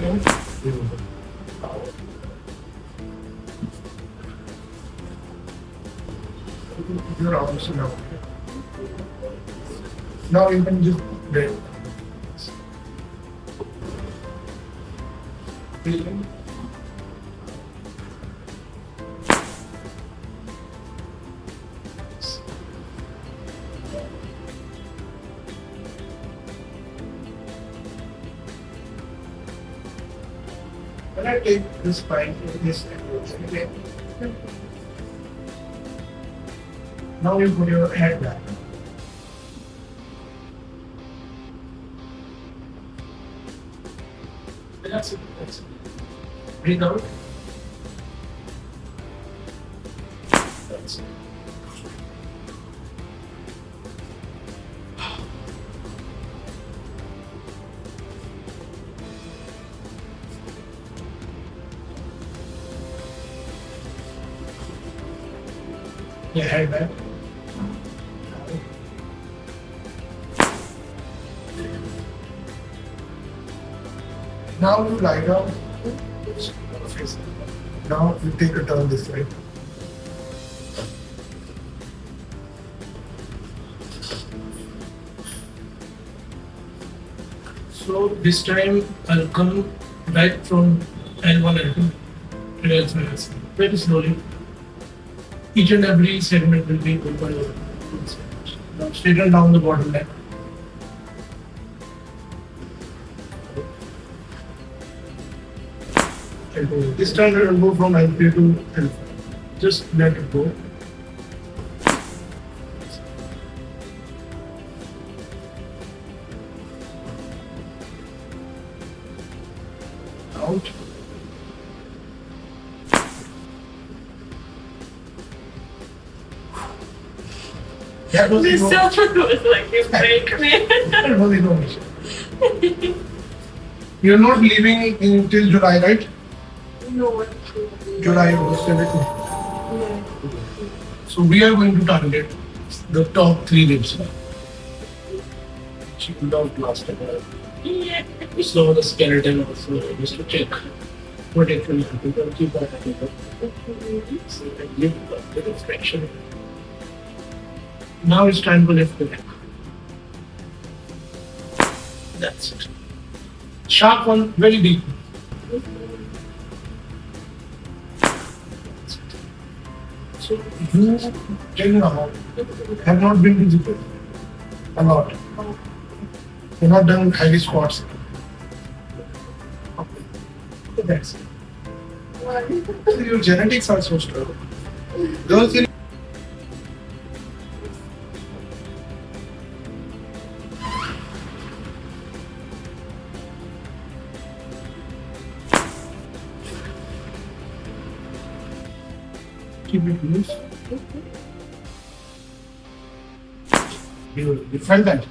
in. Your arms now. Now you can just breathe. Breathe in. When I take this spine, this okay. Now you put your head back. That's it. That's it. Breathe out. That's it. Yeah, head back. Now you lie down. Now you take a turn this way. So this time I'll come back from L1, L2 to L3, very slowly. Each and every segment will be open. Now straighten down the bottom leg. This time we will go from L3 to L5. Just let it go. Out. That was This no- sounds like you break me. that was no issue. You're not leaving until July, right? No. July, August, everything. Yeah. So we are going to target the top 3 ribs. She pulled out last time. Yeah. We saw the skeleton also just to check what actually happened. Don't keep that happening. So you can give a bit of traction. Now it's time to lift the neck. That's it. Sharp one, very deep. So you till now have not been visible a lot. You've not done heavy squats. Okay. That's it. So your genetics are so strong. Girls in keep it loose. You felt that?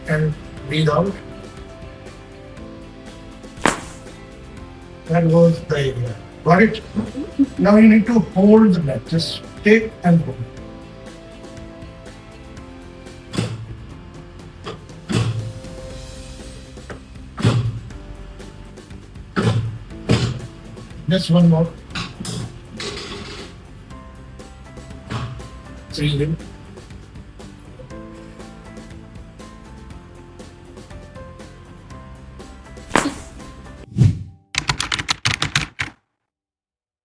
And breathe out. That was the area. Got it? Now you need to hold the neck. Just take and hold. Just one more. Breathe in.